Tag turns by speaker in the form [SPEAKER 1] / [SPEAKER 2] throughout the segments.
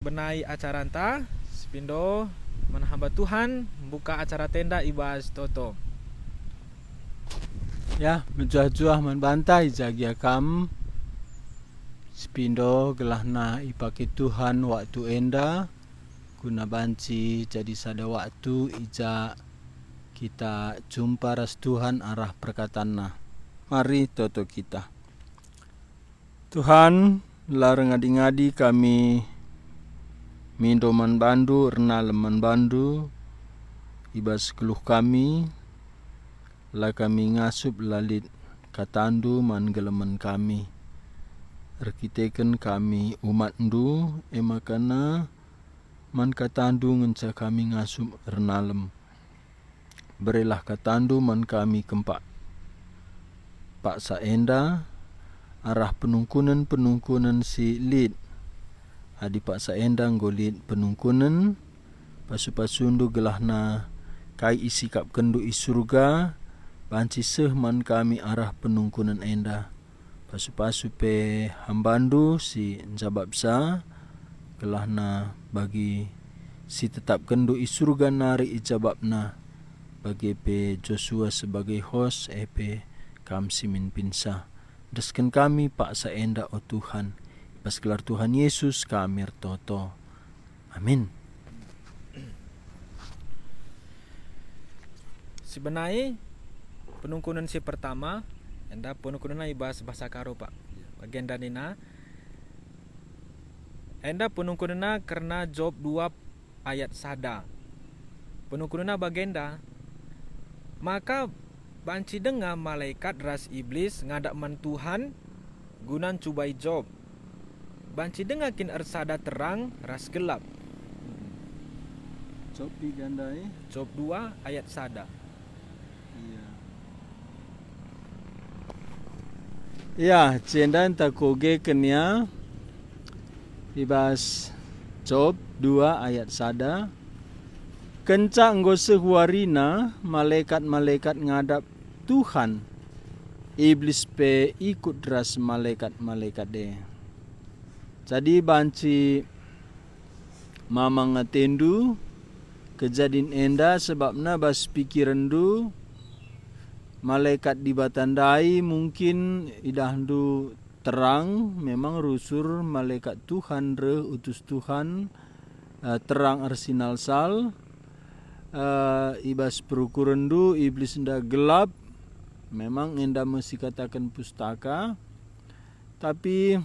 [SPEAKER 1] Benai acara anta Spindo menhamba Tuhan buka acara tenda ibas toto.
[SPEAKER 2] Ya, menjuah-juah menbantai jagia kam Spindo gelahna ipake Tuhan waktu enda guna banci jadi sada waktu ija kita jumpa ras Tuhan arah perkataanna. Mari toto kita. Tuhan, larang ngadi-ngadi kami mindo man bandu, renal man bandu, ibas keluh kami, la kami ngasup lalit katandu man geleman kami. Arkiteken kami umat ndu, emakana man katandu ngenca kami ngasup renalem. Berilah katandu man kami kempak paksa enda, arah penungkunan si lid. Adi paksa endang golit penungkunan pasu-pasundu gelahna kai isikap kendu isurga banci sehman kami arah penungkunan enda pasu-pasu pe hambandu si njababsa gelahna bagi si tetap kendu isurga nari ijababna bagi pe Joshua sebagai host pe kam simin pinsa desken kami paksa enda o Tuhan. Pas gelar Tuhan Yesus kami toto. Amin.
[SPEAKER 1] Si benai penungkunan si pertama enda penungkunan ibas bahasa karo Pak. Bagian danina enda penungkunan karena Job 2 ayat sada. Penungkunan bagenda maka banci dengar malaikat ras iblis ngadak man Tuhan gunan cubai Job. Banci dengar kin ersada terang ras gelap.
[SPEAKER 2] Job digandai.
[SPEAKER 1] Job 2 ayat sada.
[SPEAKER 2] Iya. Ya, cendan takoge kenya ibas Job 2 ayat sada. Kenca enggo sehuarina malaikat-malaikat ngadap Tuhan. Iblis pe ikut ras malaikat-malaikat de. Jadi banci mamang ngatendu kejadian enda sebabna bas pikiran du malaikat dibatandai mungkin idahdu terang memang rusur malaikat Tuhan re utus Tuhan terang arsinal sal ibas perukuran du iblis nda gelap memang enda mesti katakan pustaka tapi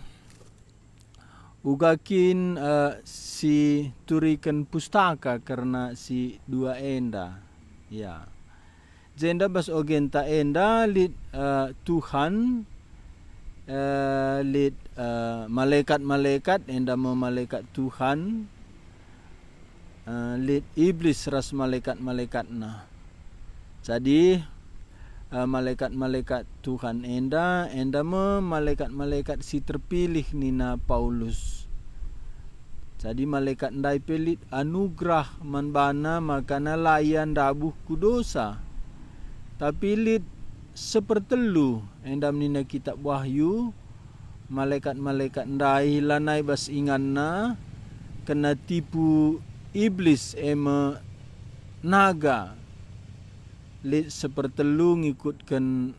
[SPEAKER 2] ugakin si turikan pustaka karena si dua enda. Ya. Jenda bas ogenta enda lid Tuhan lid malaikat-malaikat enda malaikat Tuhan lid iblis ras malaikat-malaikatna. Jadi malaikat-malaikat Tuhan enda malaikat-malaikat si terpilih nina Paulus. Jadi malaikat ndai pelit anugerah manbana makana layan dabuh kudosa. Tapi lit sepertelu endam nina kitab Wahyu malaikat-malaikat ndai lanai bas inganna kena tipu iblis ema naga. Lid sepertelu ngikutkan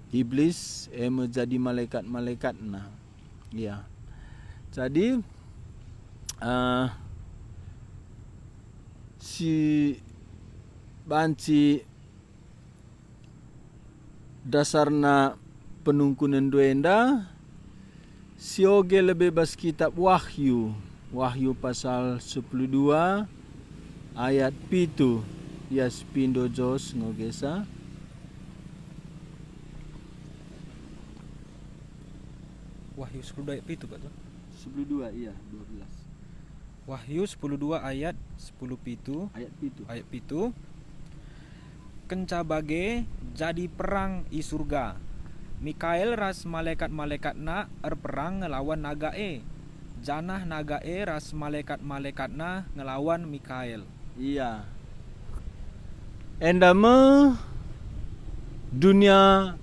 [SPEAKER 2] iblis menjadi malaikat-malaikatna. Ya. Jadi si banci dasarna penungkunan duenda si oge lebih bas kitab Wahyu. Wahyu pasal 12 ayat 7. Ya Spindo Jos ngogesa.
[SPEAKER 1] Wahyu 10 ayat itu Pak tuh.
[SPEAKER 2] 12 iya 12.
[SPEAKER 1] Wahyu 10:2 ayat 10 pitu. Ayat pitu. Kenca bage jadi perang i surga. Mikael ras malaikat-malaikatna perang ngelawan nagae. Janah nagae ras malaikat-malaikatna ngelawan Mikael.
[SPEAKER 2] Iya. Endama dunia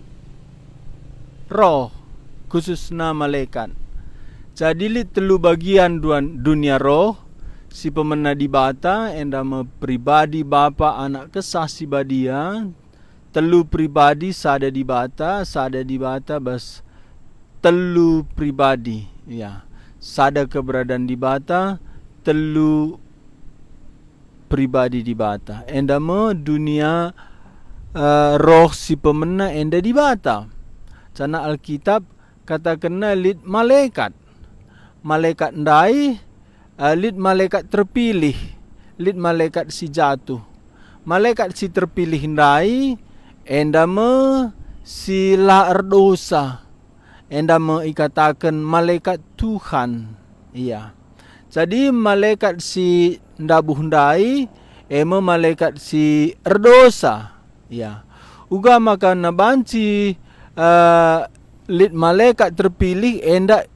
[SPEAKER 2] roh khususna malaikat. Jadi lit telu bagian dunia roh, si pemena di bata, enda me pribadi bapa anak kesah si badia, telu pribadi sada di bata bas telu pribadi, ya. Sada keberadaan di bata, telu pribadi di bata. Enda me dunia roh si pemena enda di bata. Cana Alkitab katakan lit malaikat. Malaikat ndai, lit malaikat terpilih, lit malaikat si jatuh. Malaikat si terpilih ndai, enda me si laer dosa, enda me ikatakan malaikat Tuhan. Iya. Jadi malaikat si ndabuh ndai, eme malaikat si erdosa. Iya. Uga maka nabanci lit malaikat terpilih enda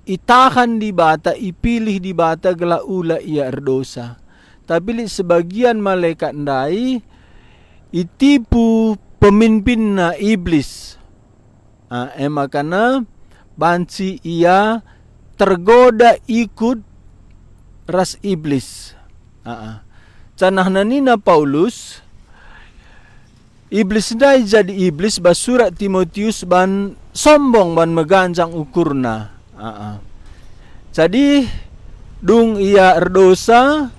[SPEAKER 2] itahan di bata, ipilih di bata gela ula ia erdosa. Tapi sebagian malaikat ndai itipu pemimpinna iblis. Makana banci ia tergoda ikut ras iblis. Canah nanina Paulus, iblis ndai jadi iblis bas surat Timotius ban sombong ban meganjang ukurna. Jadi dung ia erdosa,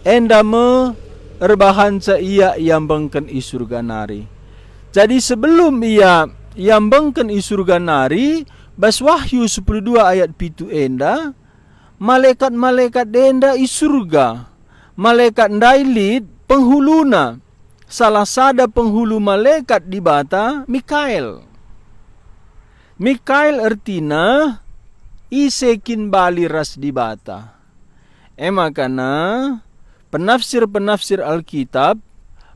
[SPEAKER 2] enda me erbahansa ia yang bengken i surga nari. Jadi sebelum ia yang bengken i surga nari, bas Wahyu 12 ayat 7 enda, malaikat-malaikat enda i surga. Malaikat ndailit penghuluna. Salah sada penghulu malaikat di bata Mikael. Mikael ertina isekin bali ras di bata. Makana penafsir-penafsir Alkitab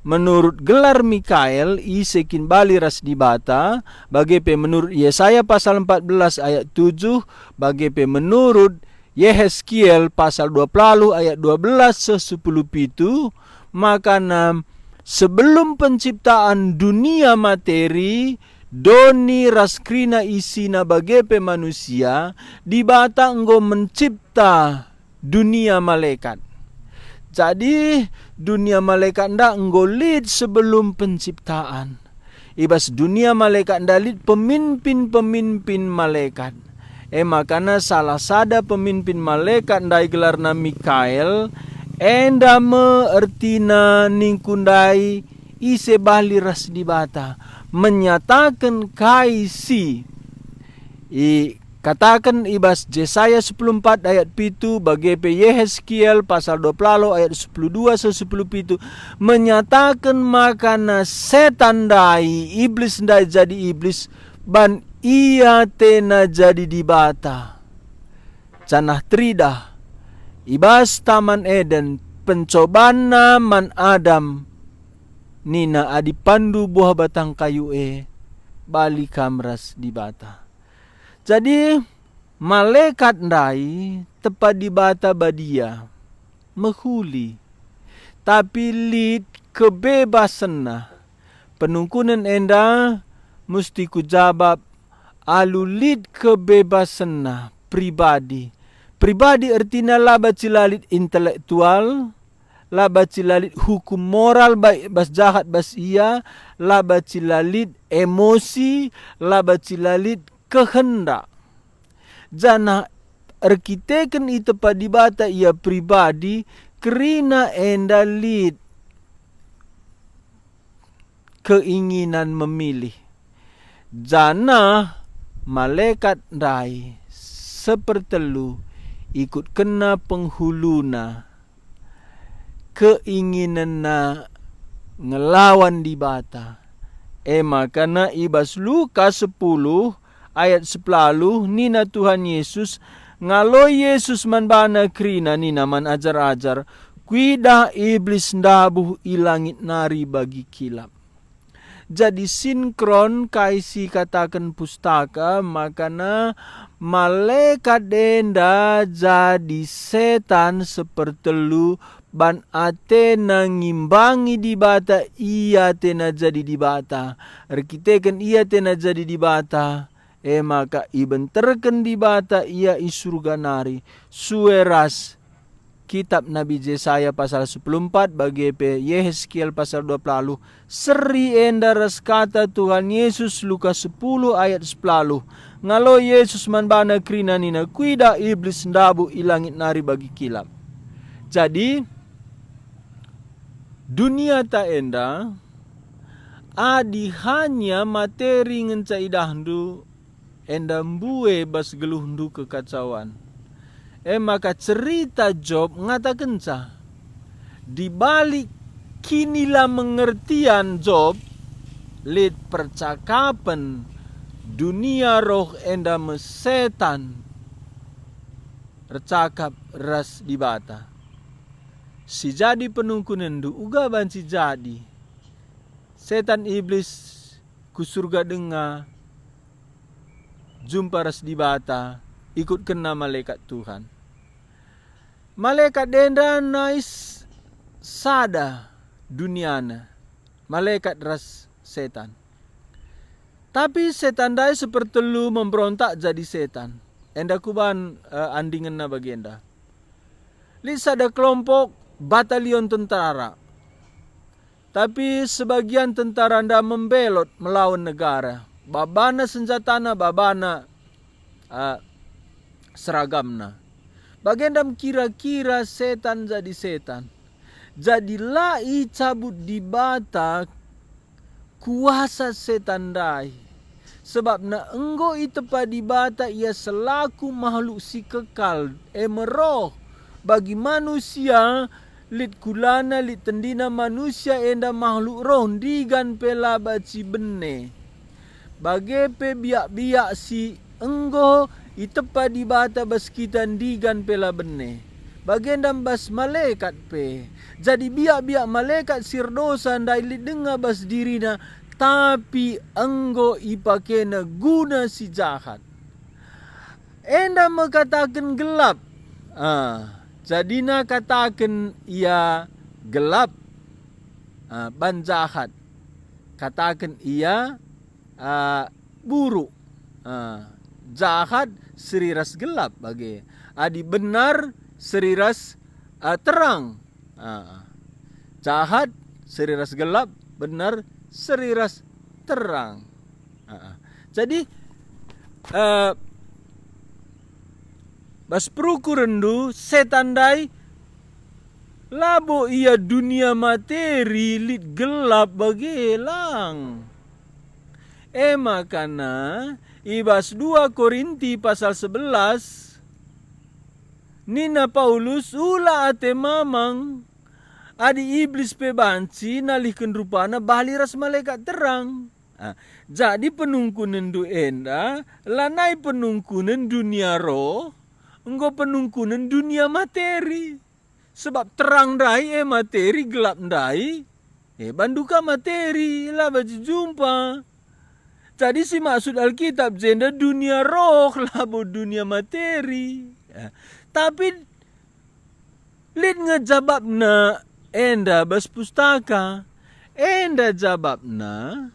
[SPEAKER 2] menurut gelar Mikael isekin bali ras di bata, bagi menurut Yesaya pasal 14 ayat 7, bagi menurut Yehezkiel pasal 20 ayat 12 se 10 pitu, makana sebelum penciptaan dunia materi, doni raskrina isina bagepe manusia, di bata enggo mencipta dunia malaikat. Jadi dunia malaikat ndak enggo lid sebelum penciptaan. Ibas dunia malaikat ndak lid pemimpin-pemimpin malaikat. Makana salah sada pemimpin malaikat ndai gelarna Mikael, enda me ertina ningkundai ise bahli ras di bata, menyatakan kaisi katakan ibas Yesaya 14 ayat 7, bagi Yehezkiel pasal 20 ayat 12 se 10 pitu, menyatakan makana setan dai iblis ndai jadi iblis ban ia tena jadi di bata. Canah tridah ibas taman Eden pencobana man Adam nina adi pandu buah batang kayu bali kamras di bata. Jadi malaikat ndai tepat di bata badia mehuli, tapi lid kebebasan penungkunan enda musti kujabab alu lid kebebasan pribadi. Pribadi artinya laba cilalit intelektual, laba cilalit hukum moral baik bas jahat bas iya, laba cilalit emosi, laba cilalit kehendak. Jana arkiteken itu padibata ia pribadi kerina enda lid keinginan memilih. Jana malaikat ndai sepertelu ikut kena penghuluna keinginan ngelawan di bata. Makana ibas Lukas 10 ayat 10 nina Tuhan Yesus ngalo Yesus man bana krina nina man ajar-ajar kuida iblis ndabuh ilangit nari bagi kilap. Jadi sinkron kaisi katakan pustaka, makana malaikat denda jadi setan sepertelu ban atena ngimbangi di bata ia tena jadi di bata. Arkiteken ia tena jadi di bata. maka ibenterken di bata ia isurga nari sueras kitab Nabi Yesaya pasal 14 bagi Yehezkiel pasal 20 seri enda ras kata Tuhan Yesus Lukas 10 ayat 10 ngalo Yesus manbana krina nina kuida iblis ndabu ilangit nari bagi kilap. Jadi dunia ta enda adi hanya materi ngenca idahdu enda mbue bas geluhdu kekacauan. Maka cerita Job ngatakan di balik kinilah mengertian Job lid percakapan dunia roh enda mesetan recakap ras di bata si jadi penungkunan du uga banci jadi setan iblis ku surga denga jumpa ras di bata ikut kena malaikat Tuhan. Malaikat denda nais sada duniana. Malaikat ras setan. Tapi setan dai sepertelu memberontak jadi setan. Enda kuban andingan na bagenda. Li sada kelompok batalion tentara. Tapi sebagian tentara anda membelot melawan negara. Babana senjatana, babana seragamna. Bagendam kira-kira setan jadi setan. Jadilah cabut di bata kuasa setan dai. Sebab na enggo itepa di bata ia selaku makhluk si kekal emeroh bagi manusia lit kulana lit tendina manusia enda makhluk roh digan pela baci bene. Bage pe biak-biak si enggo itepa di bata bas kita digan pela bene. Bagendam bas malaikat pe. Jadi biak-biak malaikat sirdosa ndai lit denga bas dirina. Tapi enggo ipakena guna si jahat. Enda mengatakan gelap. Jadina katakan ia gelap. Ban jahat. Katakan ia buruk. Jahat seriras gelap bagi. Adi benar seriras terang. Jahat seriras gelap, benar seriras terang. Jadi bas perukurendu setan dai labo ia dunia materi lit gelap bagelang. Makana ibas 2 Korinti pasal 11 Nina Paulus ula ate mamang adi iblis pe banci nalihkan rupana bali ras malaikat terang. Jadi penungkunan du enda lanai penungkunan dunia roh enggo penungkunan dunia materi. Sebab terang dai materi gelap dai banduka materi lah baju jumpa. Jadi si maksud Alkitab jenda dunia roh labo dunia materi. Tapi lid ngejababna enda bas pustaka enda jababna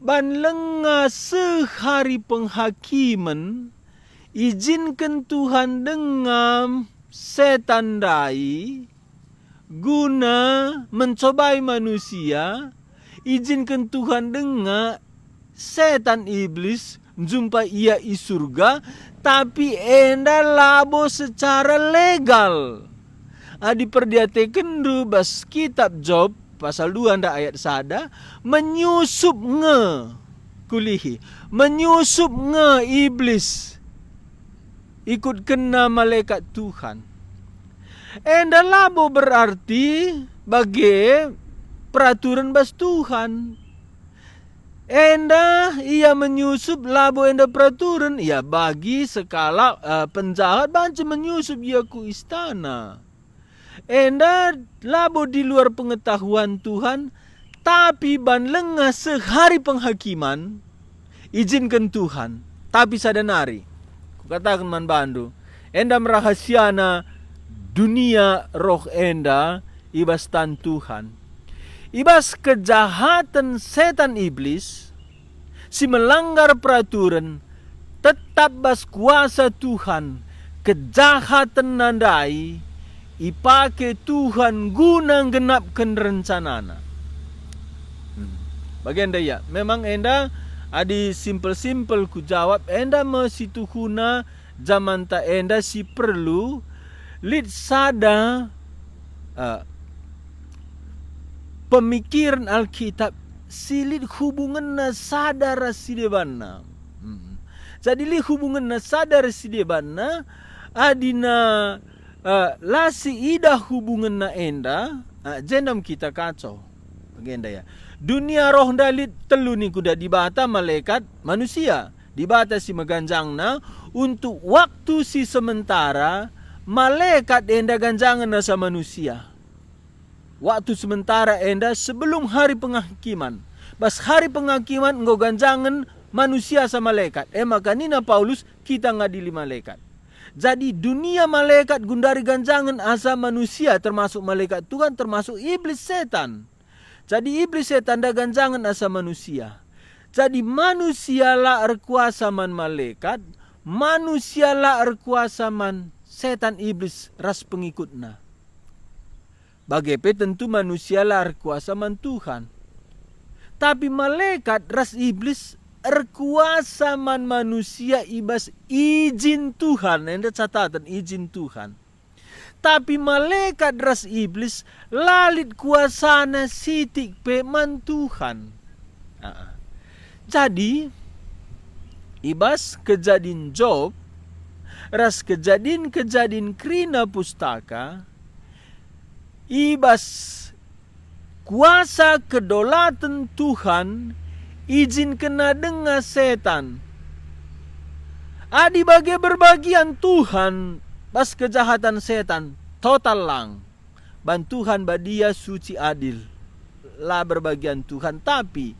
[SPEAKER 2] ban lenga sehari penghakiman izinkan Tuhan dengam setan dai guna mencobai manusia. Izinkan Tuhan dengar setan iblis jumpa ia i surga, tapi enda labo secara legal. Diperdiatekan du bas kitab Job pasal 2 anda ayat sada menyusup kulihi menyusup iblis ikut kena malaikat Tuhan. Enda labo berarti bagi peraturan bas Tuhan. Enda ia menyusup labo enda peraturan ia bagi sekala penjahat banci menyusup ia ku istana. Enda labo di luar pengetahuan Tuhan, tapi ban lengah sehari penghakiman izinkan Tuhan, tapi sadanari kukatakan man bandu enda merahasiana dunia roh enda ibas tan Tuhan. Ibas kejahatan setan iblis si melanggar peraturan tetap bas kuasa Tuhan, kejahatan nandai, ipake Tuhan guna genapkan rencanana. Bagian daya, memang enda adi simple-simple ku jawab, enda masih tuhuna zaman ta enda si perlu lid sada pemikiran Alkitab silit hubungan na sadar sidebana. Jadi li hubungan na sadar sidebana adina lasi ida hubungan na enda jendam kita kacau. Bagenda ya. Dunia roh dalit telu ni kuda dibata malaikat manusia. Dibata si meganjang na untuk waktu si sementara malaikat enda ganjangan na sa manusia. Waktu sementara enda sebelum hari penghakiman. Bas hari penghakiman engkau ganjangan manusia sa malaikat. Maka nina Paulus kita ngadili malaikat. Jadi dunia malaikat gundari ganjangan asa manusia termasuk malaikat Tuhan termasuk iblis setan. Jadi iblis setan da ganjangan asa manusia. Jadi manusia la erkuasa man malaikat, manusia la erkuasa man setan iblis ras pengikutna. Bagaimana tentu manusia la erkuasa man Tuhan. Tapi malaikat ras iblis erkuasa man manusia ibas izin Tuhan. Anda catatan izin Tuhan. Tapi malaikat ras iblis lalit kuasana sitik pe man Tuhan. Jadi ibas kejadian Job ras kejadian krina pustaka ibas kuasa kedaulatan Tuhan izin kena dengar setan. Adi bagai berbagian Tuhan pas kejahatan setan total lang. Bantuhan badia suci adil lah berbagian Tuhan. Tapi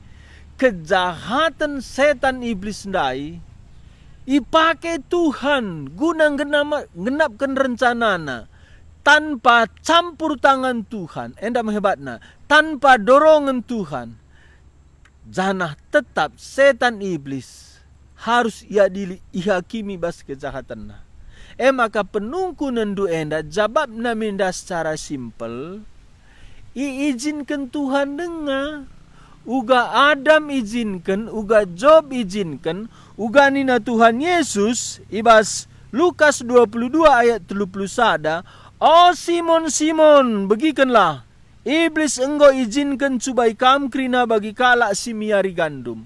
[SPEAKER 2] kejahatan setan iblis ndai ipake Tuhan guna genapkan rencanana tanpa campur tangan Tuhan. Enda hebatna tanpa dorongan Tuhan. Janah tetap setan iblis harus ia dihakimi bas kejahatanna. Maka penungku nendu enda jawab naminda secara simpel. Iizinkan Tuhan dengar. Uga Adam izinkan, uga Job izinkan, uga nina Tuhan Yesus ibas Lukas 22 ayat 31. Oh Simon, Simon, begikanlah. Iblis engkau izinkan cubai kam krina bagi kalak simiari gandum.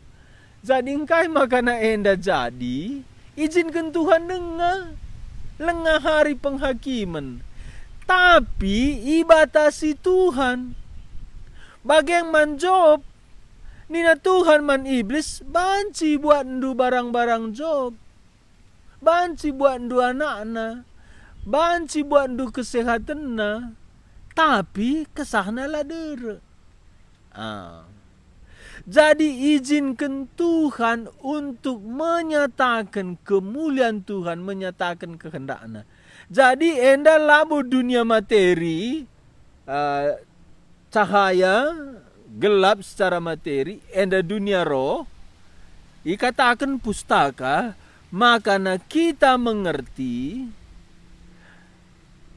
[SPEAKER 2] Jadi engkai makana enda jadi izinkan Tuhan dengar. Lengah hari penghakiman. Tapi ibatasi Tuhan. Bagaimana Job? Nina Tuhan man iblis banci buat ndu barang-barang Job. Banci buat ndu anak-anak. Banci buat ndu kesehatanna. Tapi kesahna lah dera. Jadi izinkan Tuhan untuk menyatakan kemuliaan Tuhan, menyatakan kehendaknya. Jadi enda labu dunia materi, cahaya, gelap secara materi, enda dunia roh, ikatakan pustaka, makana kita mengerti,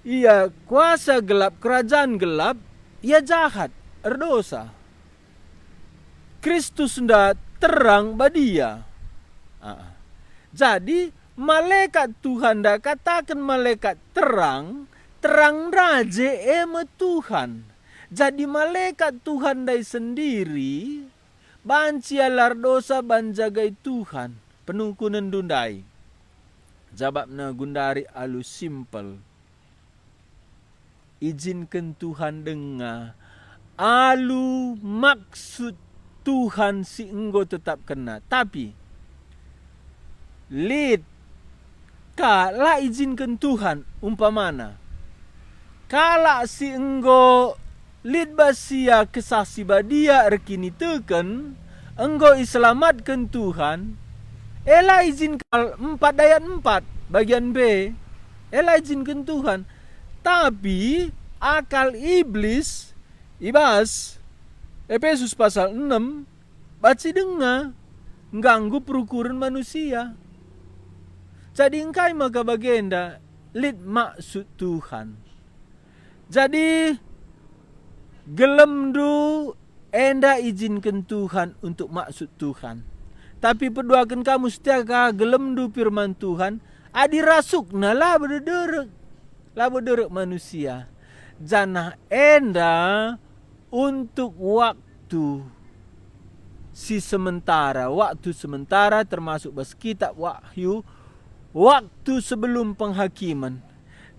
[SPEAKER 2] ia kuasa gelap, kerajaan gelap, ia jahat, erdosa. Kristus ndak terang badia. Jadi malaikat Tuhan ndak katakan malaikat terang, terang raje ema Tuhan. Jadi malaikat Tuhan dai sendiri banci alar dosa banjagai Tuhan. Penungkunan dundai. Jawabna gundari alus simple. Izinkan Tuhan dengar. Alu maksud Tuhan si engkau tetap kena. Tapi lid kala izinkan Tuhan umpamana. Kala si engkau lid basia kesaksi badia erkini teken engkau iselamatkan Tuhan. Ela izinkan 4 ayat 4 bagian B. Ela izinkan Tuhan. Tapi akal iblis ibas Efesus pasal 6 baca dengar ganggu perukuran manusia. Jadi engkai maka bagenda lid maksud Tuhan. Jadi gelem du enda izinkan Tuhan untuk maksud Tuhan. Tapi perdoakan kamu setiap gelem du firman Tuhan, adi rasukna lah bederek manusia. Janah enda untuk waktu si sementara, waktu sementara termasuk bas kitab Wahyu, waktu sebelum penghakiman.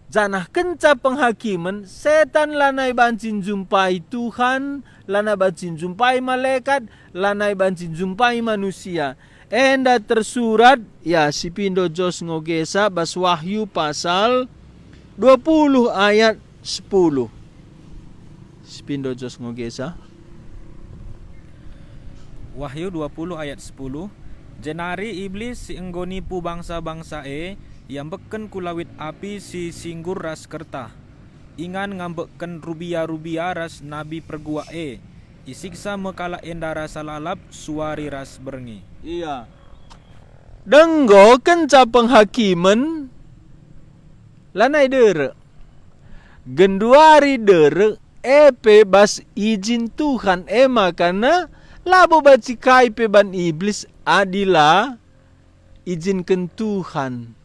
[SPEAKER 2] Janah kenca penghakiman, setan lanai bancin jumpai Tuhan, lanai bancin jumpai malaikat, lanai bancin jumpai manusia. Enda tersurat, ya si pindo jos ngogesa bas Wahyu pasal 20 ayat 10. Si pindo jos ngogesa.
[SPEAKER 1] Wahyu 20 ayat 10. Jenari iblis si enggonipu bangsa-bangsa yang beken kulawit api si singgur ras kerta. Ingan ngambeken rubia-rubia ras nabi pergua isiksa mekala enda rasa lalap suari ras berengi.
[SPEAKER 2] Iya. Denggo kenca penghakiman lanai dere. Genduari dere epe bas izin Tuhan makana labo baci kai peban iblis adilah izinkan Tuhan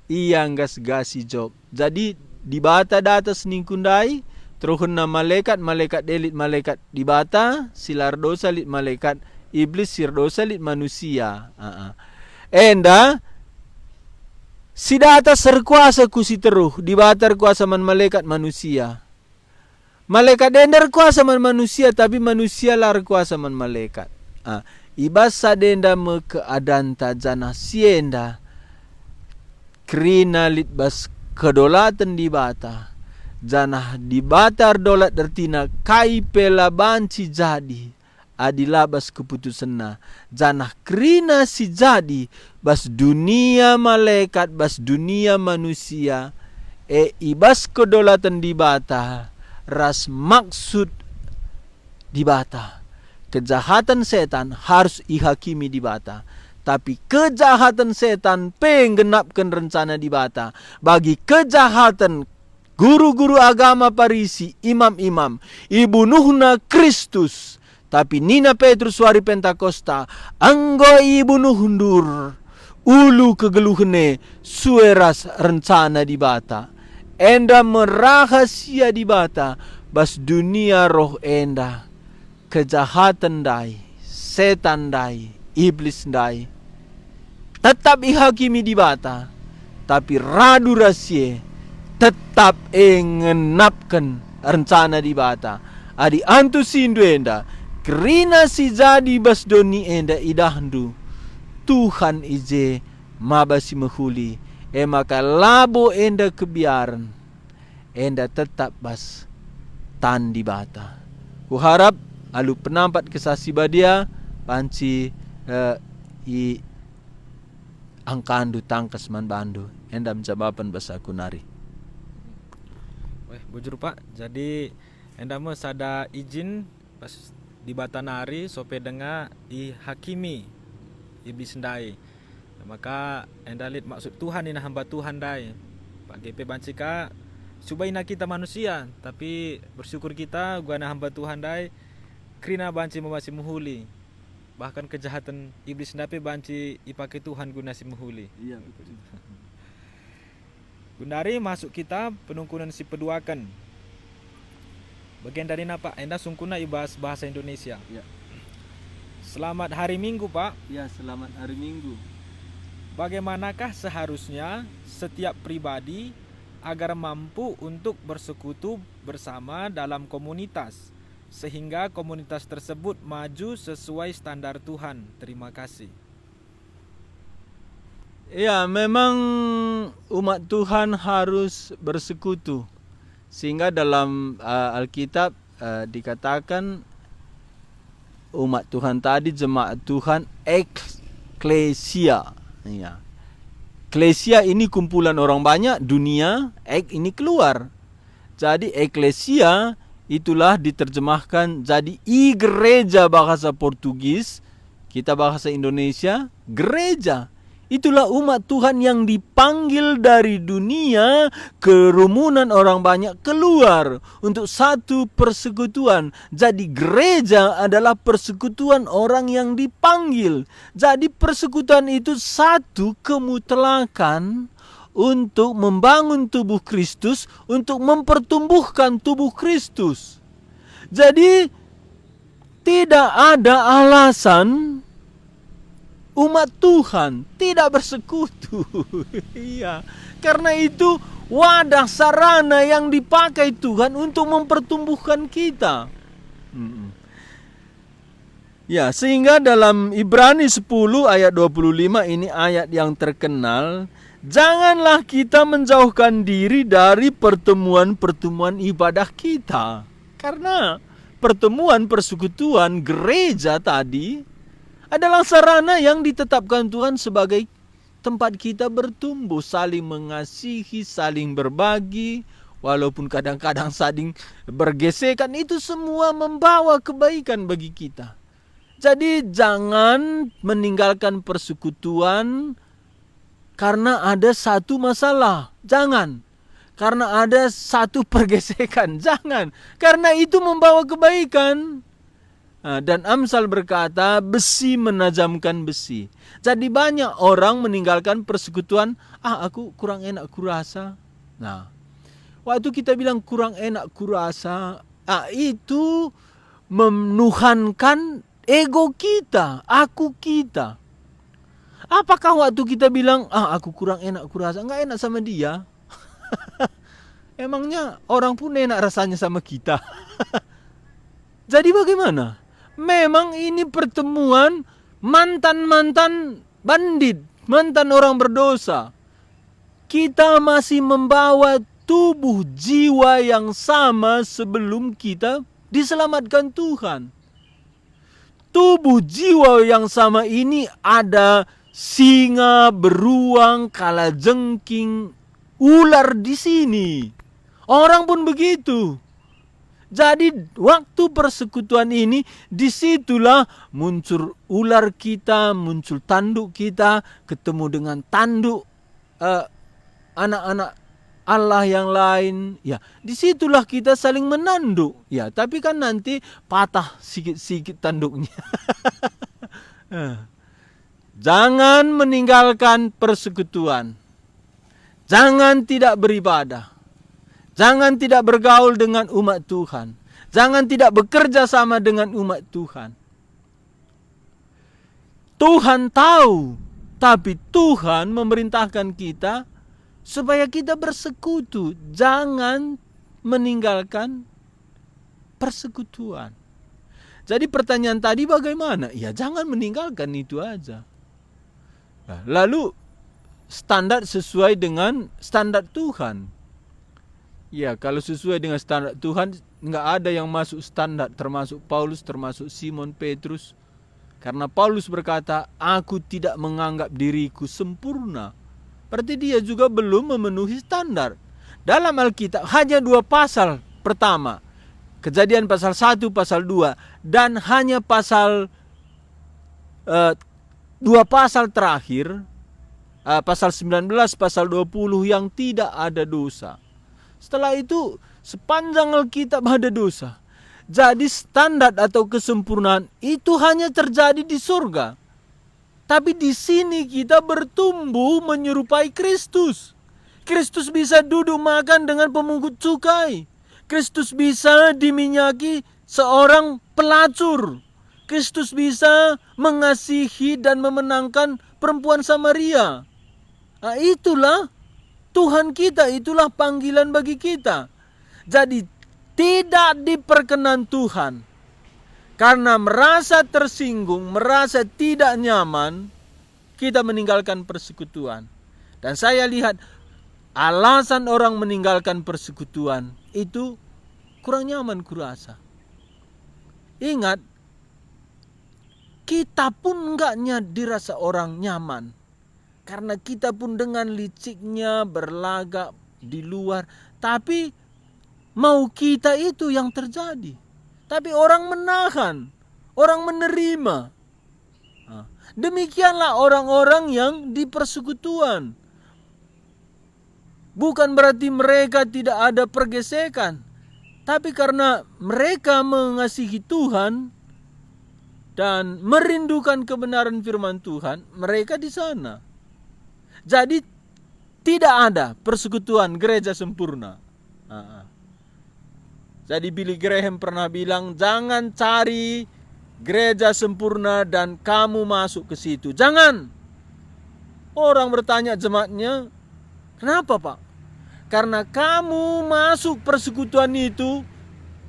[SPEAKER 2] iya gas-gasi job. Jadi di bata data seningkundai teruhun na malaikat delit malaikat di bata silar dosa lit malaikat iblis sir dosa lit manusia. Enda si data serkuasa kusi teruh di bata kuasa man malaikat manusia. Malaikat dender kuasa man manusia, tapi manusia lar kuasa man malaikat. Ibasa denda me keadaan tajana sienda krina lit bas kedolatan di bata. Janah di batar dolat dertina kai pela banci jadi adilah bas keputusanna. Janah krina si jadi bas dunia malaikat bas dunia manusia ibas kedolatan di bata. Ras maksud di bata. Kejahatan setan harus ihakimi di bata. Tapi kejahatan setan penggenapkan rencana di bata. Bagi kejahatan guru-guru agama Parisi, imam-imam, ibunuhna Kristus. Tapi Nina Petrus wari Pentakosta, anggo ibunuh hundur. Ulu kegeluhne sueras rencana di bata. Enda merahasia di bata bas dunia roh enda kejahatan dai, setan dai, iblis dai tetap ihakimi di bata, tapi radu rahasia tetap ngenapkan rencana di bata. Adi antu sindu enda kerina si jadi bas doni enda idahdu Tuhan ije mabasi mehuli. Maka labo enda kebiaran enda tetap bas tan di bata. Kuharap alu penampat kesasi badia panci i angkandu tangkas man bandu enda menjabapan basa kunari.
[SPEAKER 1] Weh bujur Pak, jadi enda me sada izin pas di bata nari sope denga i hakimi iblis ndai. Maka enda lit maksud Tuhan ina hamba Tuhan dai. Pak GP bancika subaina kita manusia, tapi bersyukur kita guana hamba Tuhan dai krina banci memasi muhuli. Bahkan kejahatan iblis ndape banci ipake Tuhan guna si muhuli.
[SPEAKER 2] Iya betul.
[SPEAKER 1] Gundari masuk kita penungkunan si peduakan. Bagian dari napa? Enda sungkuna ibas bahasa Indonesia.
[SPEAKER 2] Ya.
[SPEAKER 1] Selamat hari Minggu, Pak.
[SPEAKER 2] Ya, selamat hari Minggu.
[SPEAKER 1] Bagaimanakah seharusnya setiap pribadi agar mampu untuk bersekutu bersama dalam komunitas sehingga komunitas tersebut maju sesuai standar Tuhan? Terima kasih.
[SPEAKER 2] Ya, memang umat Tuhan harus bersekutu. Sehingga dalam Alkitab dikatakan umat Tuhan tadi jemaat Tuhan eklesia. Ya. Eklesia ini kumpulan orang banyak, dunia, ini keluar. Jadi eklesia itulah diterjemahkan jadi gereja bahasa Portugis, kita bahasa Indonesia, gereja. Itulah umat Tuhan yang dipanggil dari dunia, kerumunan orang banyak keluar untuk satu persekutuan. Jadi gereja adalah persekutuan orang yang dipanggil. Jadi persekutuan itu satu kemutlakan untuk membangun tubuh Kristus, untuk mempertumbuhkan tubuh Kristus. Jadi tidak ada alasan umat Tuhan tidak bersekutu. Iya, karena itu wadah sarana yang dipakai Tuhan untuk mempertumbuhkan kita. Ya, sehingga dalam Ibrani 10 ayat 25 ini ayat yang terkenal. Janganlah kita menjauhkan diri dari pertemuan-pertemuan ibadah kita. Karena pertemuan persekutuan gereja tadi adalah sarana yang ditetapkan Tuhan sebagai tempat kita bertumbuh, saling mengasihi, saling berbagi, walaupun kadang-kadang saling bergesekan, itu semua membawa kebaikan bagi kita. Jadi jangan meninggalkan persekutuan karena ada satu masalah. Jangan. Karena ada satu pergesekan. Jangan. Karena itu membawa kebaikan. Dan Amsal berkata, besi menajamkan besi. Jadi banyak orang meninggalkan persekutuan. Aku kurang enak kurasa. Nah, waktu kita bilang kurang enak kurasa, itu menuhankan ego kita, aku kita. Apakah waktu kita bilang, aku kurang enak kurasa, nggak enak sama dia? Emangnya orang pun enak rasanya sama kita? Jadi bagaimana? Memang ini pertemuan mantan-mantan bandit, mantan orang berdosa. Kita masih membawa tubuh jiwa yang sama sebelum kita diselamatkan Tuhan. Tubuh jiwa yang sama ini ada singa, beruang, kalajengking, ular di sini. Orang pun begitu. Jadi waktu persekutuan ini, disitulah muncul ular kita, muncul tanduk kita, ketemu dengan tanduk anak-anak Allah yang lain. Ya, disitulah kita saling menanduk. Ya, tapi kan nanti patah sikit-sikit tanduknya. Jangan meninggalkan persekutuan. Jangan tidak beribadah. Jangan tidak bergaul dengan umat Tuhan. Jangan tidak bekerja sama dengan umat Tuhan. Tuhan tahu, tapi Tuhan memerintahkan kita supaya kita bersekutu. Jangan meninggalkan persekutuan. Jadi pertanyaan tadi bagaimana? Ya jangan meninggalkan itu aja. Lalu standar sesuai dengan standar Tuhan. Ya, kalau sesuai dengan standar Tuhan, nggak ada yang masuk standar, termasuk Paulus, termasuk Simon Petrus. Karena Paulus berkata, aku tidak menganggap diriku sempurna. Berarti dia juga belum memenuhi standar. Dalam Alkitab hanya 2 pasal pertama. Kejadian pasal 1, pasal 2. Dan hanya pasal 2 pasal terakhir, pasal 19, pasal 20 yang tidak ada dosa. Setelah itu sepanjang Alkitab ada dosa. Jadi standar atau kesempurnaan itu hanya terjadi di surga. Tapi di sini kita bertumbuh menyerupai Kristus. Kristus bisa duduk makan dengan pemungut cukai. Kristus bisa diminyaki seorang pelacur. Kristus bisa mengasihi dan memenangkan perempuan Samaria. Itulah Tuhan kita, itulah panggilan bagi kita. Jadi tidak diperkenan Tuhan karena merasa tersinggung, merasa tidak nyaman, kita meninggalkan persekutuan. Dan saya lihat alasan orang meninggalkan persekutuan itu kurang nyaman kurasa. Ingat, kita pun enggak dirasa orang nyaman. Karena kita pun dengan liciknya berlagak di luar. Tapi mau kita itu yang terjadi. Tapi orang menahan. Orang menerima. Demikianlah orang-orang yang di persekutuan. Bukan berarti mereka tidak ada pergesekan, tapi karena mereka mengasihi Tuhan dan merindukan kebenaran firman Tuhan, mereka di sana. Jadi tidak ada persekutuan gereja sempurna. Jadi Billy Graham pernah bilang, jangan cari gereja sempurna dan kamu masuk ke situ. Jangan. Orang bertanya jemaatnya, kenapa Pak? Karena kamu masuk persekutuan itu,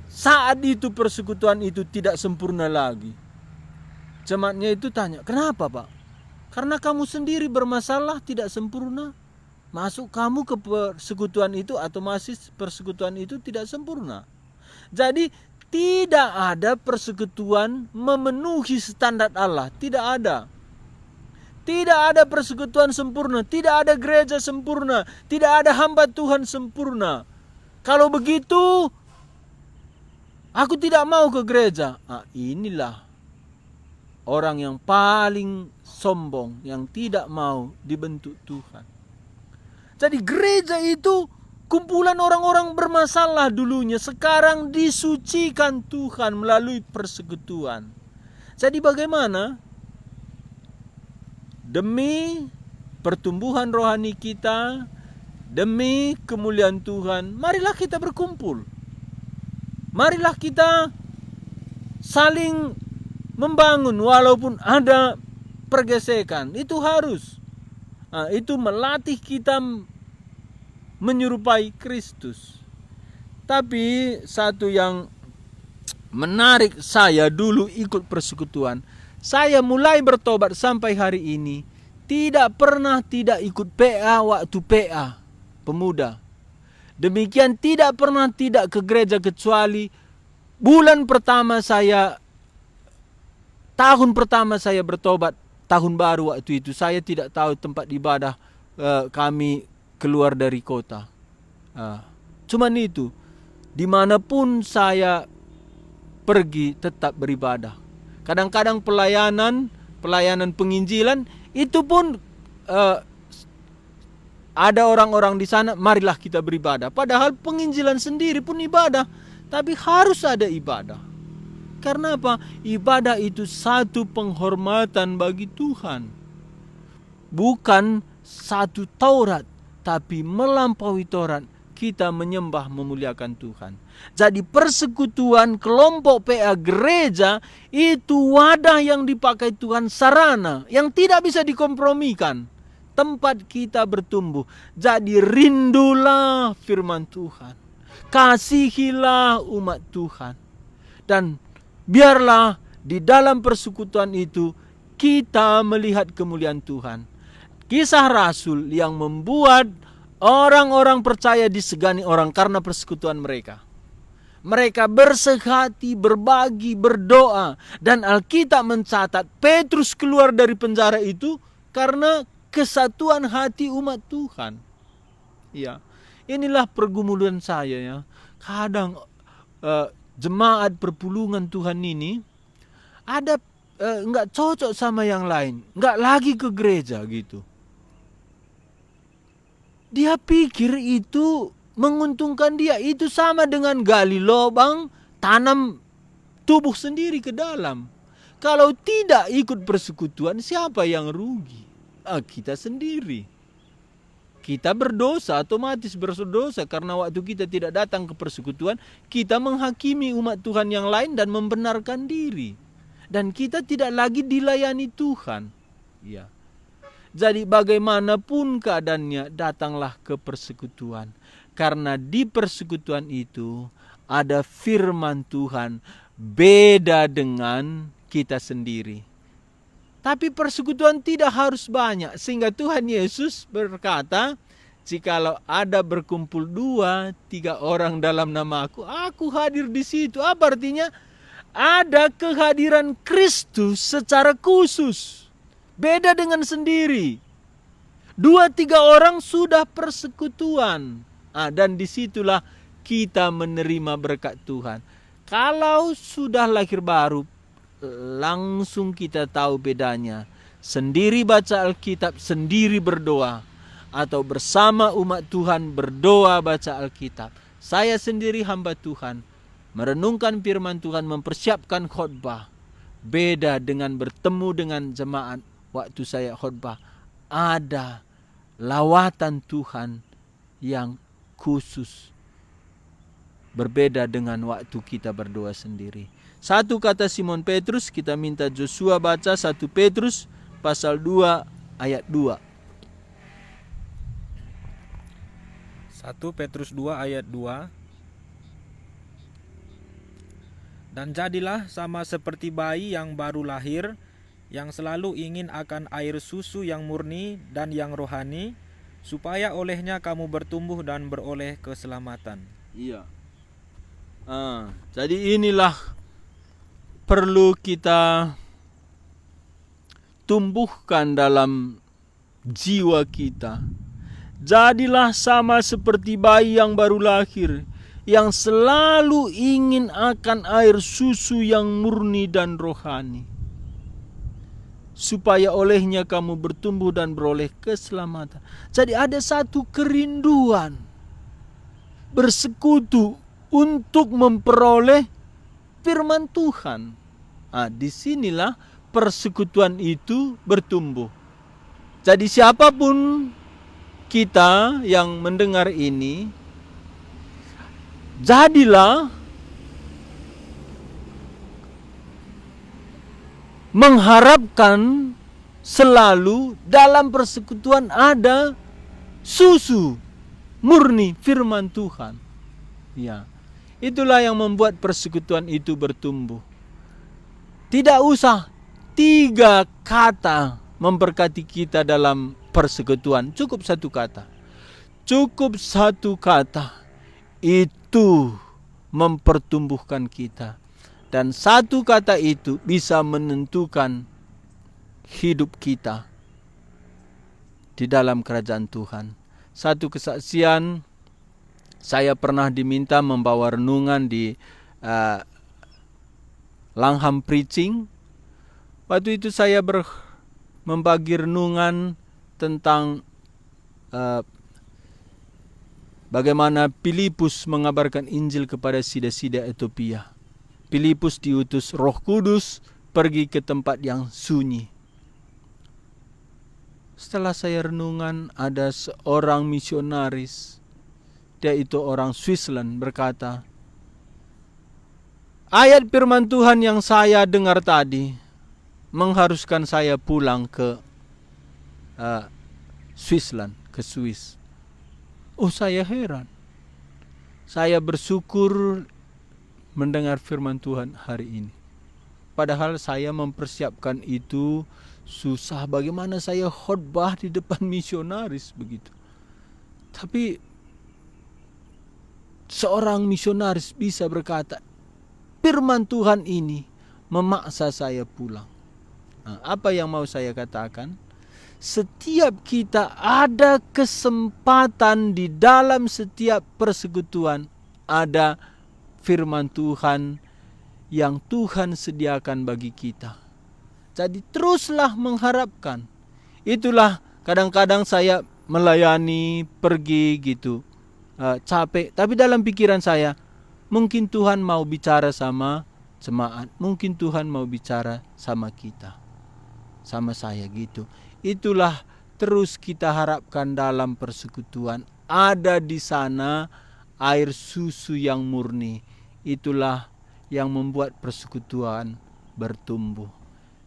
[SPEAKER 2] saat itu persekutuan itu tidak sempurna lagi. Jemaatnya itu tanya, kenapa Pak? Karena kamu sendiri bermasalah, tidak sempurna. Masuk kamu ke persekutuan itu atau masih persekutuan itu tidak sempurna. Jadi tidak ada persekutuan memenuhi standar Allah, tidak ada. Tidak ada persekutuan sempurna, tidak ada gereja sempurna, tidak ada hamba Tuhan sempurna. Kalau begitu, aku tidak mau ke gereja. Inilah orang yang paling sombong, yang tidak mau dibentuk Tuhan. Jadi gereja itu kumpulan orang-orang bermasalah dulunya, sekarang disucikan Tuhan melalui persekutuan. Jadi bagaimana? Demi pertumbuhan rohani kita, demi kemuliaan Tuhan, marilah kita berkumpul. Marilah kita saling membangun walaupun ada pergesekan. Itu harus. Itu melatih kita menyerupai Kristus. Tapi satu yang menarik, saya dulu ikut persekutuan. Saya mulai bertobat sampai hari ini tidak pernah tidak ikut PA waktu PA pemuda. Demikian tidak pernah tidak ke gereja kecuali bulan pertama saya, tahun pertama saya bertobat, tahun baru waktu itu. Saya tidak tahu tempat ibadah kami keluar dari kota. Cuman itu, dimanapun saya pergi tetap beribadah. Kadang-kadang pelayanan penginjilan itu pun ada orang-orang di sana, marilah kita beribadah. Padahal penginjilan sendiri pun ibadah, tapi harus ada ibadah. Karena apa? Ibadah itu satu penghormatan bagi Tuhan. Bukan satu Taurat, tapi melampaui Taurat kita menyembah memuliakan Tuhan. Jadi persekutuan kelompok PA gereja itu wadah yang dipakai Tuhan, sarana yang tidak bisa dikompromikan. Tempat kita bertumbuh. Jadi rindulah firman Tuhan. Kasihilah umat Tuhan. Dan biarlah di dalam persekutuan itu kita melihat kemuliaan Tuhan. Kisah Rasul yang membuat orang-orang percaya disegani orang karena persekutuan mereka. Mereka bersehati, berbagi, berdoa. Dan Alkitab mencatat Petrus keluar dari penjara itu karena kesatuan hati umat Tuhan. Ya, inilah pergumulan saya ya. Kadang jemaat perpulungan Tuhan ini ada nggak cocok sama yang lain, nggak lagi ke gereja gitu. Dia pikir itu menguntungkan dia. Itu sama dengan gali lubang, tanam tubuh sendiri ke dalam. Kalau tidak ikut persekutuan, siapa yang rugi? Kita sendiri. Kita berdosa, otomatis berdosa. Karena waktu kita tidak datang ke persekutuan, kita menghakimi umat Tuhan yang lain dan membenarkan diri. Dan kita tidak lagi dilayani Tuhan. Ya. Jadi bagaimanapun keadaannya, datanglah ke persekutuan. Karena di persekutuan itu ada firman Tuhan, beda dengan kita sendiri. Tapi persekutuan tidak harus banyak. Sehingga Tuhan Yesus berkata, jikalau ada berkumpul 2-3 orang dalam namaku, aku hadir di situ. Apa artinya? Ada kehadiran Kristus secara khusus. Beda dengan sendiri. 2-3 orang sudah persekutuan. Dan disitulah kita menerima berkat Tuhan. Kalau sudah lahir baru, langsung kita tahu bedanya. sendiri baca Alkitab, sendiri berdoa, atau bersama umat Tuhan berdoa baca Alkitab. Saya sendiri hamba Tuhan, merenungkan firman Tuhan, mempersiapkan khotbah. Beda dengan bertemu dengan jemaat waktu saya khotbah. Ada lawatan Tuhan yang khusus. Berbeda dengan waktu kita berdoa sendiri. Satu kata Simon Petrus, kita minta Joshua baca 1 Petrus pasal 2 ayat 2.
[SPEAKER 1] 1 Petrus 2 ayat 2. Dan jadilah sama seperti bayi yang baru lahir, yang selalu ingin akan air susu yang murni dan yang rohani, supaya olehnya kamu bertumbuh dan beroleh keselamatan.
[SPEAKER 2] Iya. Jadi inilah perlu kita tumbuhkan dalam jiwa kita. Jadilah sama seperti bayi yang baru lahir, yang selalu ingin akan air susu yang murni dan rohani, supaya olehnya kamu bertumbuh dan beroleh keselamatan. Jadi ada satu kerinduan bersekutu untuk memperoleh firman Tuhan. Disinilah persekutuan itu bertumbuh. Jadi siapapun kita yang mendengar ini, jadilah mengharapkan selalu dalam persekutuan ada susu murni firman Tuhan. Ya, itulah yang membuat persekutuan itu bertumbuh. Tidak usah 3 kata memberkati kita dalam persekutuan, cukup 1 kata. Cukup 1 kata itu mempertumbuhkan kita. Dan 1 kata itu bisa menentukan hidup kita di dalam kerajaan Tuhan. 1 kesaksian, saya pernah diminta membawa renungan di Langham Preaching. Waktu itu saya membagi renungan tentang bagaimana Filipus mengabarkan Injil kepada sida-sida Ethiopia. Filipus diutus Roh Kudus pergi ke tempat yang sunyi. Setelah saya renungan, ada seorang misionaris, dia itu orang Switzerland, berkata, ayat firman Tuhan yang saya dengar tadi mengharuskan saya pulang ke Switzerland, ke Swiss. Oh, saya heran. Saya bersyukur mendengar firman Tuhan hari ini. Padahal saya mempersiapkan itu susah. Bagaimana saya khotbah di depan misionaris begitu. Tapi seorang misionaris bisa berkata, firman Tuhan ini memaksa saya pulang. Apa yang mau saya katakan? Setiap kita ada kesempatan di dalam setiap persekutuan, ada firman Tuhan yang Tuhan sediakan bagi kita. Jadi teruslah mengharapkan. Itulah kadang-kadang saya melayani, pergi gitu, capek. Tapi dalam pikiran saya, mungkin Tuhan mau bicara sama jemaat, mungkin Tuhan mau bicara sama kita, sama saya gitu. Itulah terus kita harapkan dalam persekutuan. Ada di sana air susu yang murni. Itulah yang membuat persekutuan bertumbuh.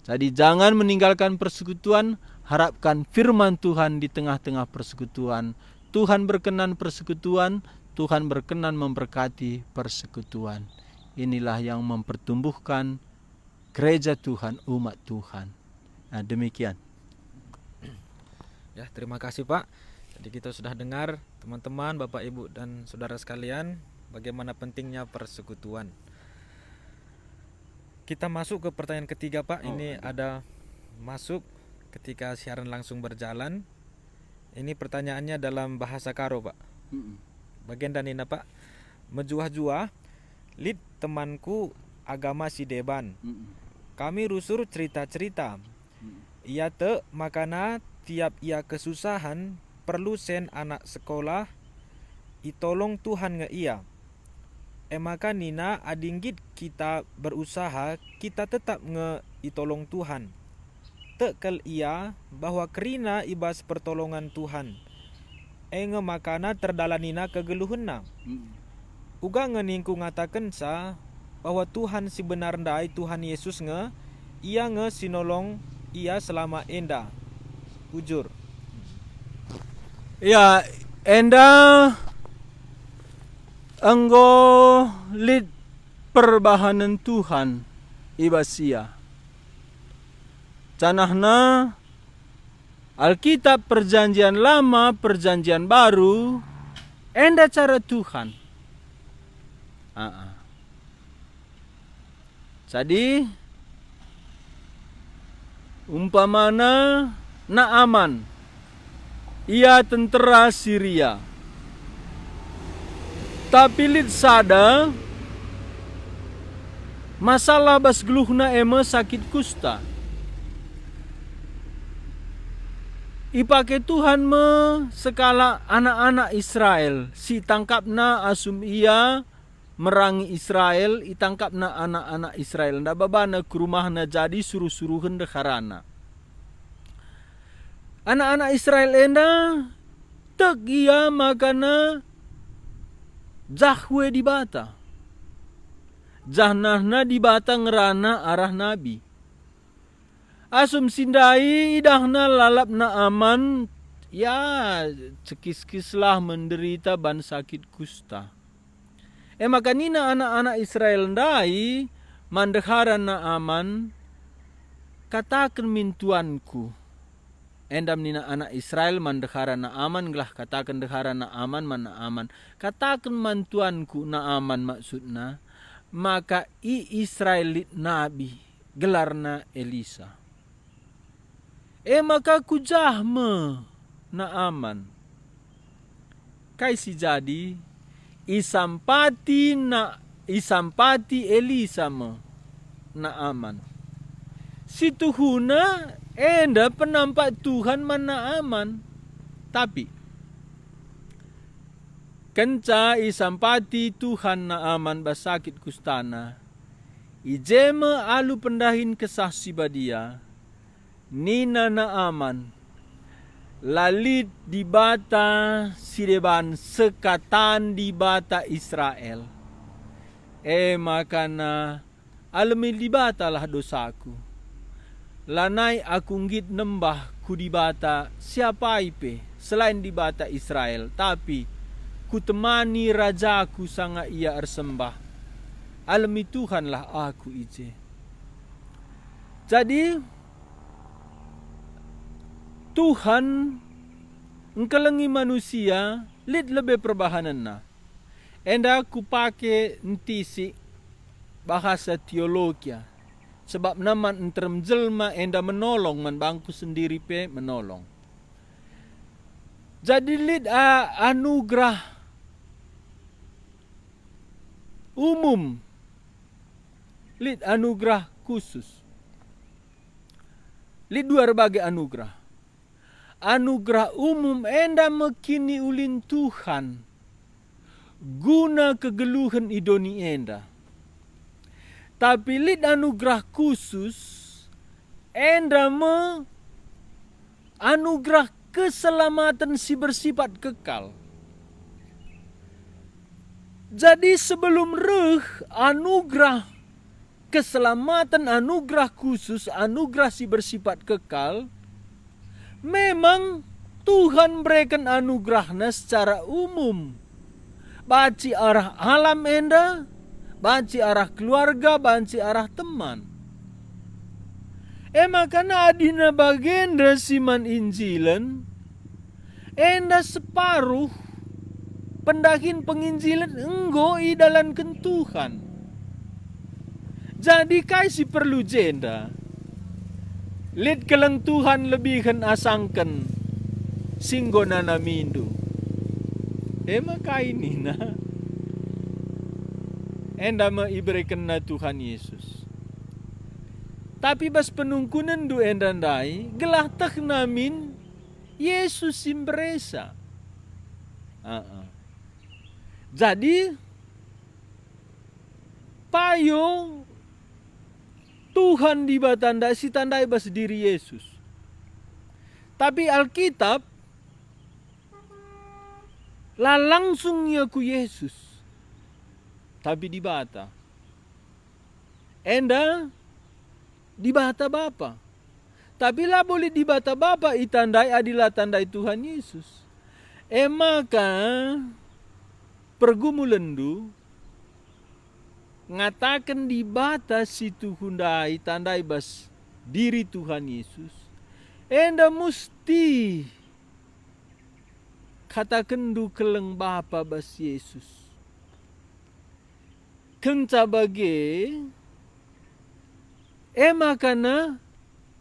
[SPEAKER 2] Jadi jangan meninggalkan persekutuan, harapkan firman Tuhan di tengah-tengah persekutuan. Tuhan berkenan persekutuan, Tuhan berkenan memberkati persekutuan. Inilah yang mempertumbuhkan gereja Tuhan, umat Tuhan. Demikian.
[SPEAKER 1] Ya, terima kasih Pak. Jadi kita sudah dengar teman-teman, Bapak Ibu dan saudara sekalian, bagaimana pentingnya persekutuan. Kita masuk ke pertanyaan ketiga Pak. Ini ada masuk ketika siaran langsung berjalan. Ini pertanyaannya dalam bahasa Karo Pak. Bagian dan ini Pak. Menjuah-juah, lid temanku agama si Deban. Kami rusur cerita-cerita. Ia te makana tiap ia kesusahan perlu sen anak sekolah itolong Tuhan nge ia. Maka nina adinggit kita berusaha kita tetap nge itolong Tuhan. Tekel ia bahwa kerina ibas pertolongan Tuhan. Nge makana terdalanina kegeluhunna. Uga ngeningku ngatakan sa bahwa Tuhan si benar ndai Tuhan Yesus nge ia nge sinolong ia selama enda. Ujur.
[SPEAKER 2] Ya, enda enggo lid perbahanan Tuhan ibasia. Canahna Alkitab perjanjian lama, perjanjian baru, enda cara Tuhan. Jadi umpamana Naaman, ia tentara Syria. Tapi lid sada masalah bas geluhna ema sakit kusta. Ipake Tuhan me sekala anak-anak Israel si tangkapna asum ia merangi Israel, itangkapna anak-anak Israel. Nda babana ke rumahna jadi suruh-suruhen dekarana. Anak-anak Israel enda tek ia makana jahwe di bata. Jahnahna di bata ngerana arah nabi. Asum sindai idahna lalapna aman, ya cekis-kislah menderita ban sakit kusta. Maka nina anak-anak Israel ndai mandekharan na aman, katakan min tuanku. Endam nina anak Israel mandekharan na aman, gelah katakan dekharan na aman mana aman. Katakan man tuanku na aman maksudna, maka Israelit nabi gelarna Elisa. Maka kujahme na aman. Kai si jadi isampati Elisa me na aman. Si tuhuna enda penampak Tuhan mana aman. Tapi kenca isampati Tuhan na aman basakit kustana. Ijeme alu pendahin kesah si badia. Nina na aman lalit di bata sideban sekatan di bata Israel. Makana alami di bata lah dosaku. Lanai aku ngit nembah ku di bata siapa ipe selain di bata Israel. Tapi ku temani rajaku sanga ia ersembah. Alami Tuhan lah aku ije. Jadi Tuhan engkelengi manusia lid lebih perbahanan na. Enda ku pake ntisi bahasa teologi. Sebab naman entrem jelma enda menolong man bangku sendiri pe menolong. Jadi lid anugerah umum. Lid anugerah khusus. Lid dua berbagai anugerah. Anugerah umum enda mekini ulin Tuhan guna kegeluhan idoni enda. Tapi lid anugerah khusus enda me anugerah keselamatan si bersifat kekal. Jadi sebelum anugerah keselamatan, anugerah khusus, anugerah si bersifat kekal, memang Tuhan berikan anugerahnya secara umum. Baci arah alam enda, baci arah keluarga, baci arah teman. Makana adina bagenda siman injilan, enda separuh pendahin penginjilan enggo idalankan Tuhan. Jadi kasih perlu jenda. Lid kelang Tuhan lebihkan asangkan singgona na mindu. Maka ini na enda maiberikan na Tuhan Yesus. Tapi bas penungkunan du endandai gelah tak namin Yesus simpresa. Jadi payo Tuhan di batanda si tandai bas diri Yesus. Tapi Alkitab lah langsung ya ku Yesus. Tapi di bata. Enda di bata Bapa. Tapi lah boleh di bata Bapa itandai adilah tandai Tuhan Yesus. Maka pergumulan du ngatakan di bata situ hundai tandai bas diri Tuhan Yesus. Enda musti katakan du keleng Bapa bas Yesus. Kenca bage makana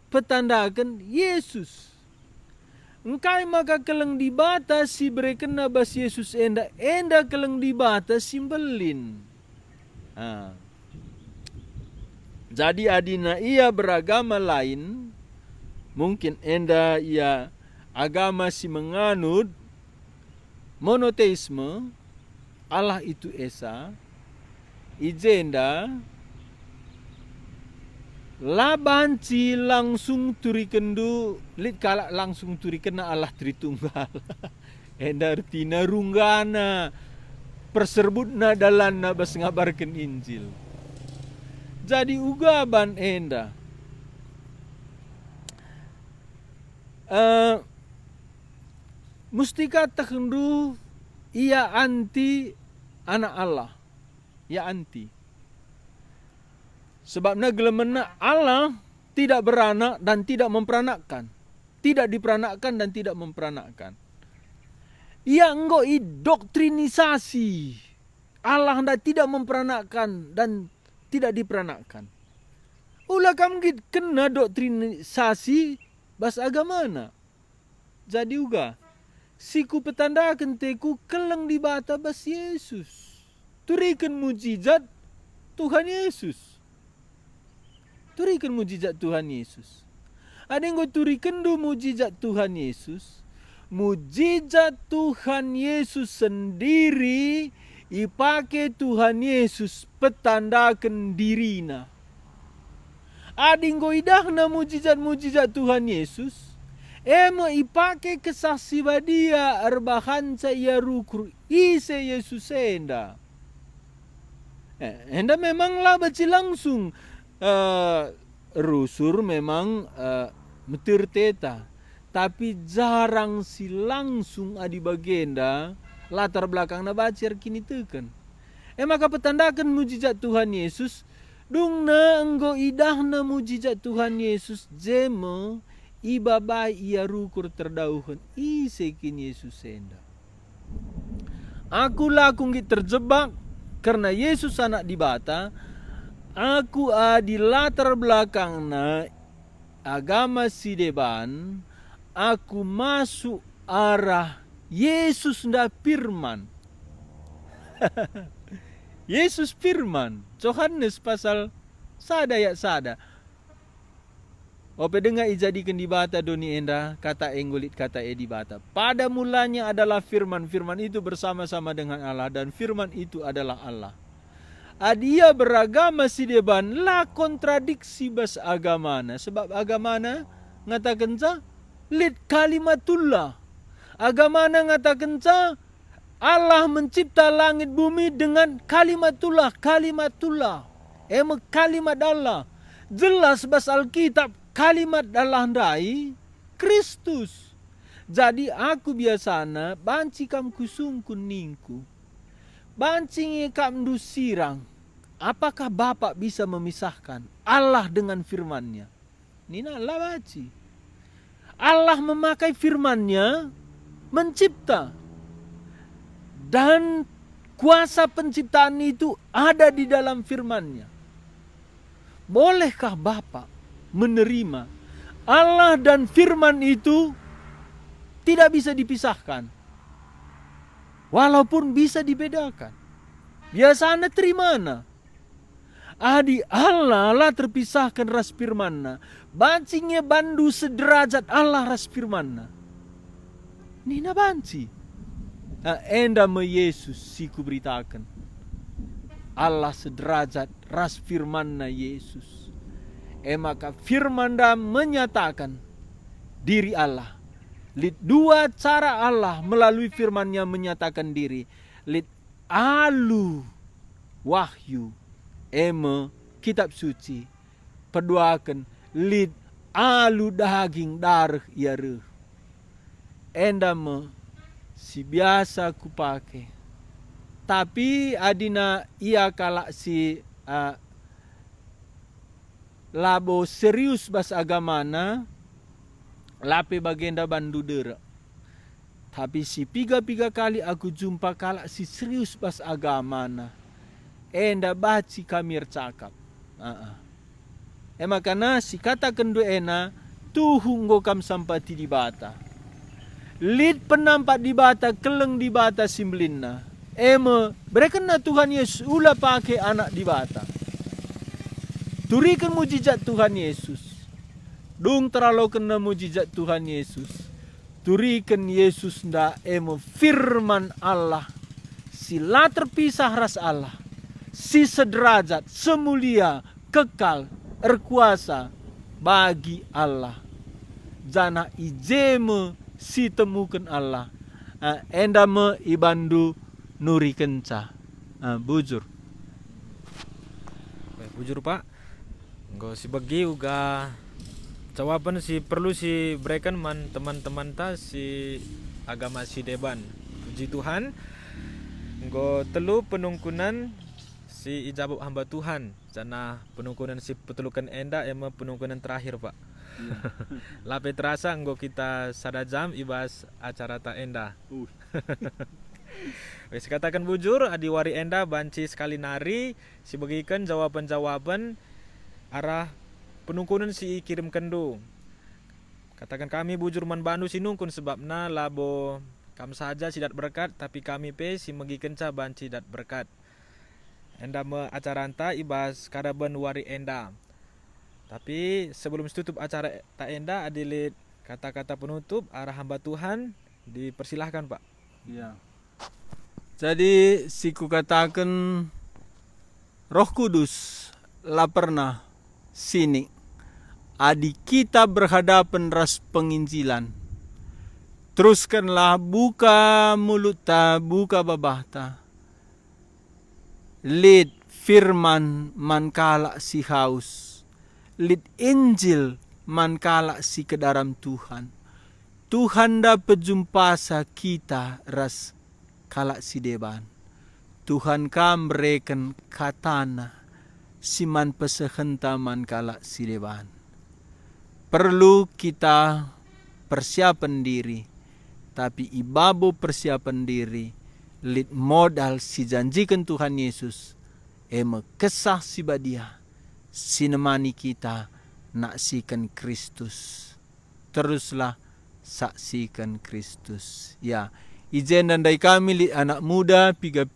[SPEAKER 2] petandakan Yesus. Engkai maka keleng di bata si berekena bas Yesus enda keleng di bata simbelin. Jadi adina ia beragama lain, mungkin enda ia agama si menganut monoteisme, Allah itu esa, ijenda labanci langsung turikendu lit kala langsung turikena Allah Tritunggal. Enda artina runggana perserbutna dalanna bas ngabarkan Injil. Jadi ugaban enda musti katakan du ia anti anak Allah. Ya anti. Sebabnya gelemena Allah tidak beranak dan tidak memperanakkan. Tidak diperanakkan dan tidak memperanakkan. Ia engkau indoktrinisasi. Allah tidak memperanakkan dan tidak diperanakkan. Ulah kamu kena doktrinisasi bas agamana. Jadi juga siku petandakan teku keleng di bata bas Yesus. Turikan mujizat Tuhan Yesus. Turikan mujizat Tuhan Yesus. Ada yang turikan du mujizat Tuhan Yesus. Mujizat Tuhan Yesus sendiri ipake Tuhan Yesus petandakan dirina. Ada yang idahna mujizat-mujizat Tuhan Yesus. Ipake kesaksi badia arbahanca ia rukur ise Yesus enda. Enda memanglah baca langsung. Rusur memang metirteta. Tapi jarang si langsung adi bagenda latar belakang na baca kini teken. Maka petandakan mujizat Tuhan Yesus. Dung na enggo idahna mujizat Tuhan Yesus jeme ibabai ia rukur terdauhan isekin Yesus enda. Aku lakung terjebak karena Yesus anak di bata. Aku adi latar belakang na agama si deban. Aku masuk arah Yesus nda firman. Yesus firman. Yohanes pasal sada ya sada. Ope dengar ijadikan di bata doni enda kata enggolit kata di bata. Pada mulanya adalah firman. Firman itu bersama-sama dengan Allah dan firman itu adalah Allah. Adia beragama si deban lah kontradiksi bas agamana. Sebab agamana ngatakan sa lit kalimatullah. Agamana ngatakan sa Allah mencipta langit bumi dengan kalimatullah. Kalimatullah. Kalimat Allah. Jelas bas Alkitab kalimat Allah ndai Kristus. Jadi aku biasana banci kam kusungkun ningku. Banci kam dusirang. Apakah Bapak bisa memisahkan Allah dengan firman-Nya? Nina Allah baci. Allah memakai firman-Nya mencipta. Dan kuasa penciptaan itu ada di dalam firman-Nya. Bolehkah Bapak menerima Allah dan firman itu tidak bisa dipisahkan? Walaupun bisa dibedakan. Biasanya terimana? adi Allah lah terpisahkan ras firmanna. Bancingnya bandu sederajat Allah ras firmanna. Nina banci. Enda me Yesus siku beritakan. Allah sederajat ras firmanna Yesus. Maka firmanda menyatakan diri Allah. Lid dua cara Allah melalui firman-Nya menyatakan diri. Lid alu wahyu kitab suci. Perduakan lid alu daging darah iare. Enda me si biasa ku pake. Tapi adina ia kalak si labo serius bas agamana. Lape bagenda bandu dera. Tapi si piga-piga kali aku jumpa kalak si serius bas agamana. Enda baci kami cakap. Makana si kata kendu ena tuhunggo kam sampati di bata. Lid penampak di bata keleng di bata simbelinna. Berekena Tuhan Yesus ulah pakai anak di bata. Turikan mujizat Tuhan Yesus. Dung terlalu kena mujizat Tuhan Yesus. Turikan Yesus nda firman Allah. Sila terpisah ras Allah. Si sederajat, semulia, kekal, erkuasa bagi Allah. Jana ijeme si temukan Allah. Endame ibandu nuri kenca. Bujur.
[SPEAKER 1] Bujur Pak. Nggak si bagi uga jawaban si perlu si berikan man teman-teman ta si agama si deban. Puji Tuhan. Nggo telu penungkunan si ijabuk hamba Tuhan. Jana penungkunan si petulukan enda penungkunan terakhir Pak. Lape terasa nggo kita sada jam ibas acara ta enda. Wes katakan bujur adi wari enda banci sekali nari si bagikan jawaban-jawaban arah penungkunan si kirim kendu. Katakan kami bujur man bandu sinungkun sebabna labo kam saja sidat berkat tapi kami pe si megi kenca banci dat berkat. Enda me acara anta ibas kadaban wari enda. Tapi sebelum tutup acara tak enda adilit kata-kata penutup arah hamba Tuhan dipersilahkan Pak.
[SPEAKER 2] Ya. Jadi siku katakan Roh Kudus lah pernah sini adi kita berhadapan ras penginjilan. Teruskanlah buka mulutta, buka babahta. Lid firman man kalak si haus. Lid Injil man kalak si ke dalam Tuhan. Tuhan dapat jumpasa kita ras kalak si deban. Tuhan kam mereken katana siman pesehenta man kalak si deban. Perlu kita persiapan diri. Tapi ibabo persiapan diri. Lid modal si janjikan Tuhan Yesus. Kesah si badia. Sinemani kita naksikan Kristus. Teruslah saksikan Kristus. Ya, ijen dan dari kami anak muda piga-piga